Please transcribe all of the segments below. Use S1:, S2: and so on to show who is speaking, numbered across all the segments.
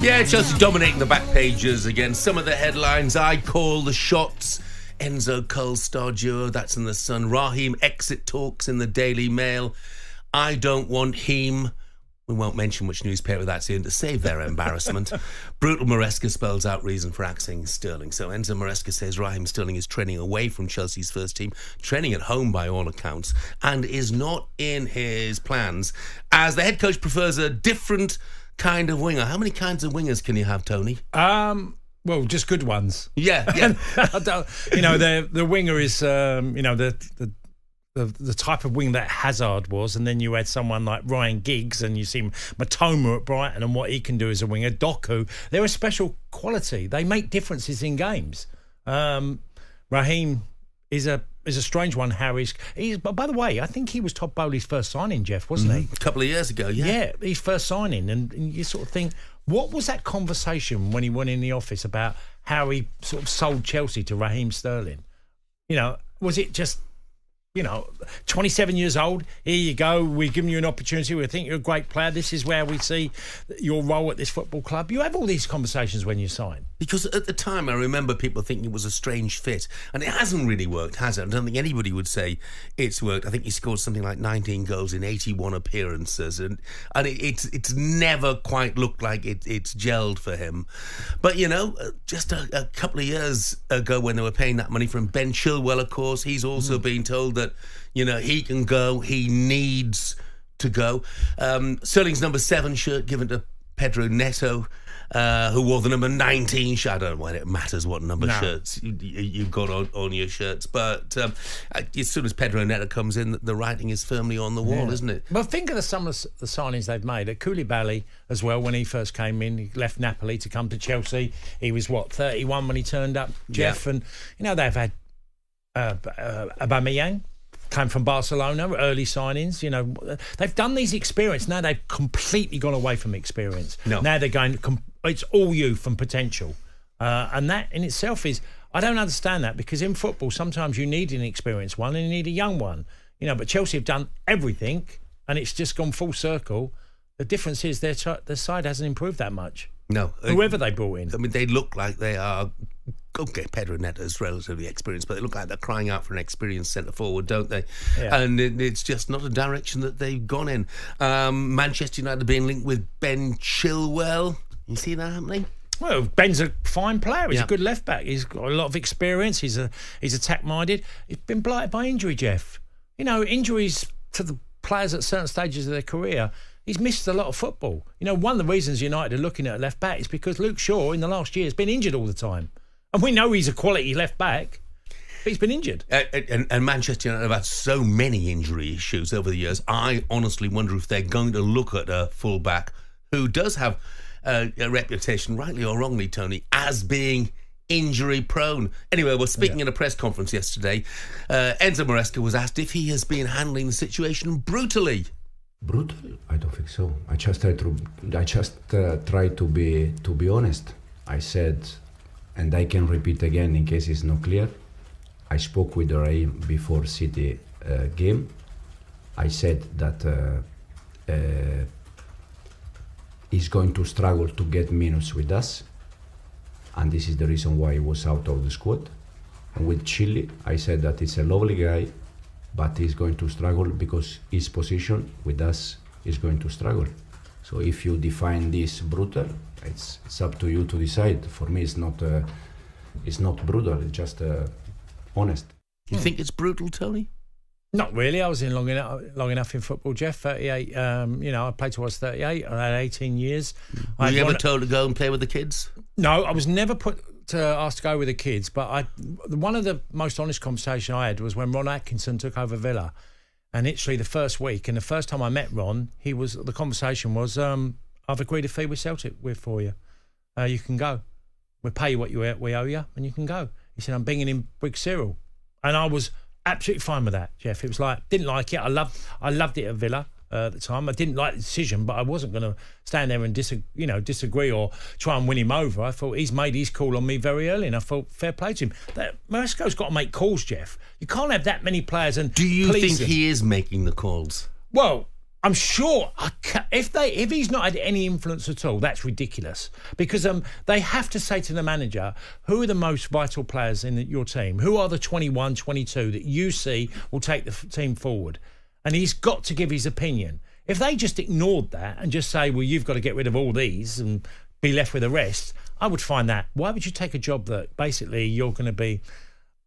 S1: Yeah, Chelsea dominating the back pages again. Some of the headlines: I call the shots. Enzo Star duo, that's in the Sun. Raheem exit talks in the Daily Mail. I don't want him. We won't mention which newspaper that's in to save their embarrassment. Brutal Maresca spells out reason for axing Sterling. So Enzo Maresca says Raheem Sterling is training away from Chelsea's first team, training at home by all accounts, and is not in his plans, as the head coach prefers a different kind of winger. How many kinds of wingers can you have, Tony?
S2: Well, just good ones.
S1: Yeah.
S2: The winger is, the type of wing that Hazard was, and then you had someone like Ryan Giggs, and you see Matoma at Brighton and what he can do as a winger. Doku, they're a special quality. They make differences in games. Raheem is a strange one. But by the way, I think he was Todd Bowley's first signing, Jeff, wasn't he?
S1: A couple of years ago, yeah.
S2: Yeah, his first signing, and you sort of think, what was that conversation when he went in the office about how he sort of sold Chelsea to Raheem Sterling? Was it just, 27 years old, here you go, we're giving you an opportunity, we think you're a great player, this is where we see your role at this football club? You have all these conversations when you sign.
S1: Because at the time, I remember people thinking it was a strange fit. And it hasn't really worked, has it? I don't think anybody would say it's worked. I think he scored something like 19 goals in 81 appearances. And it's never quite looked like it's gelled for him. But, just a couple of years ago when they were paying that money for him, Ben Chilwell, of course, he's also been told that, he can go, he needs to go. Sterling's number 7 shirt given to Pedro Neto, who wore the number 19 shirt. I don't know why it matters what number shirts you've got on your shirts, but as soon as Pedro Neto comes in, the writing is firmly on the wall, isn't it?
S2: But think of some of the signings they've made. Koulibaly as well, when he first came in, he left Napoli to come to Chelsea. He was, 31 when he turned up, Jeff? Yeah. And, they've had Aubameyang, came from Barcelona, early signings. They've done these experience. Now they've completely gone away from experience.
S1: No.
S2: Now they're going, it's all youth and potential. And that in itself is, I don't understand that, because in football, sometimes you need an experienced one and you need a young one. But Chelsea have done everything and it's just gone full circle. The difference is their side hasn't improved that much.
S1: No.
S2: Whoever they brought in.
S1: I mean, they look like they are... Okay, Pedro Neto's relatively experienced, but they look like they're crying out for an experienced centre-forward, don't they? Yeah. And it's just not a direction that they've gone in. Manchester United being linked with Ben Chilwell. You see that happening?
S2: Well, Ben's a fine player. He's a good left-back. He's got a lot of experience. He's attack-minded. He's been blighted by injury, Jeff. Injuries to the players at certain stages of their career. He's missed a lot of football. One of the reasons United are looking at left-back is because Luke Shaw, in the last year, has been injured all the time. And we know he's a quality left-back, but he's been injured.
S1: And Manchester United have had so many injury issues over the years. I honestly wonder if they're going to look at a full-back who does have a reputation, rightly or wrongly, Tony, as being injury-prone. Anyway, we're speaking in a press conference yesterday. Enzo Maresca was asked if he has been handling the situation brutally.
S3: Brutal? I don't think so. I just try to be honest. I said... And I can repeat again in case it's not clear. I spoke with Raheem before City game. I said that he's going to struggle to get minutes with us. And this is the reason why he was out of the squad. And with Chile, I said that he's a lovely guy, but he's going to struggle because his position with us is going to struggle. So if you define this brutal, it's up to you to decide. For me, it's not brutal. It's just honest.
S1: You think it's brutal, Tony?
S2: Not really. I was in long enough in football, Jeff. 38. I played till I was 38. I had 18 years.
S1: Were you ever told to go and play with the kids?
S2: No, I was never asked to go with the kids. But one of the most honest conversations I had was when Ron Atkinson took over Villa. And literally the first week, and the first time I met Ron, the conversation was, I've agreed a fee with Celtic for you. You can go. We'll pay you what we owe you, and you can go. He said, I'm bringing in Big Cyril. And I was absolutely fine with that, Jeff. It was like, didn't like it. I loved it at Villa at the time. I didn't like the decision, but I wasn't going to stand there and disagree or try and win him over. I thought he's made his call on me very early, and I thought fair play to him. Maresca's got to make calls, Jeff. You can't have that many players and
S1: do you think
S2: him.
S1: He is making the calls?
S2: Well, I'm sure if he's not had any influence at all, that's ridiculous. Because they have to say to the manager, who are the most vital players in your team? Who are the 21, 22 that you see will take the team forward? And he's got to give his opinion. If they just ignored that and just say, well, you've got to get rid of all these and be left with the rest, I would find that. Why would you take a job that basically you're going to be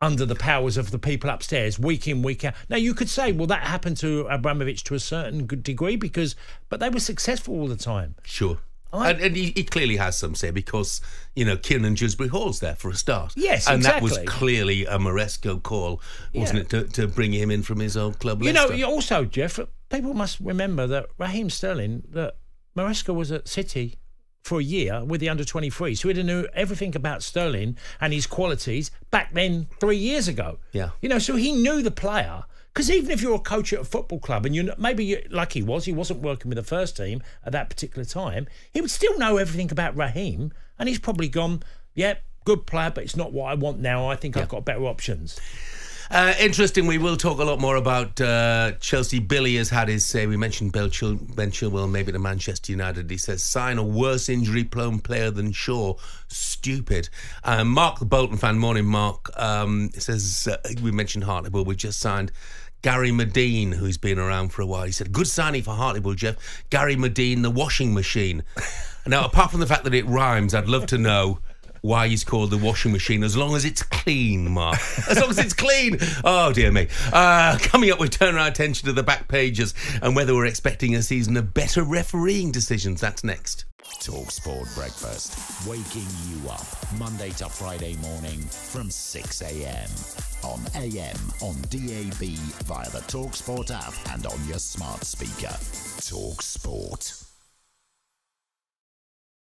S2: under the powers of the people upstairs, week in, week out? Now, you could say, well, that happened to Abramovich to a certain good degree, but they were successful all the time.
S1: Sure. And he clearly has some say because, Kieran Dewsbury Hall's there for a start.
S2: Yes,
S1: and
S2: exactly.
S1: And that was clearly a Maresca call, wasn't it, to bring him in from his old club, Leicester?
S2: Also, Jeff, people must remember that Raheem Stelling, that Maresca was at City for a year with the under-23, so he knew everything about Sterling and his qualities back then 3 years ago.
S1: Yeah.
S2: So he knew the player. Because even if you're a coach at a football club and like he wasn't working with the first team at that particular time, he would still know everything about Raheem, and he's probably gone, good player, but it's not what I want now. I think I've got better options.
S1: Interesting. We will talk a lot more about Chelsea. Billy has had his say. We mentioned Ben Chilwell, maybe to Manchester United. He says, sign a worse injury-prone player than Shaw. Stupid. Mark, the Bolton fan, morning, Mark, says, we mentioned Hartlepool. We just signed Gary Medine, who's been around for a while. He said, good signing for Hartlepool, Jeff. Gary Medine, the washing machine. Now, apart from the fact that it rhymes, I'd love to know why he's called the washing machine, as long as it's clean, Mark. As long as it's clean. Oh, dear me. Coming up, we turn our attention to the back pages and whether we're expecting a season of better refereeing decisions. That's next.
S4: talkSPORT Breakfast, waking you up Monday to Friday morning from 6 a.m. on AM, on DAB, via the talkSPORT app and on your smart speaker. talkSPORT.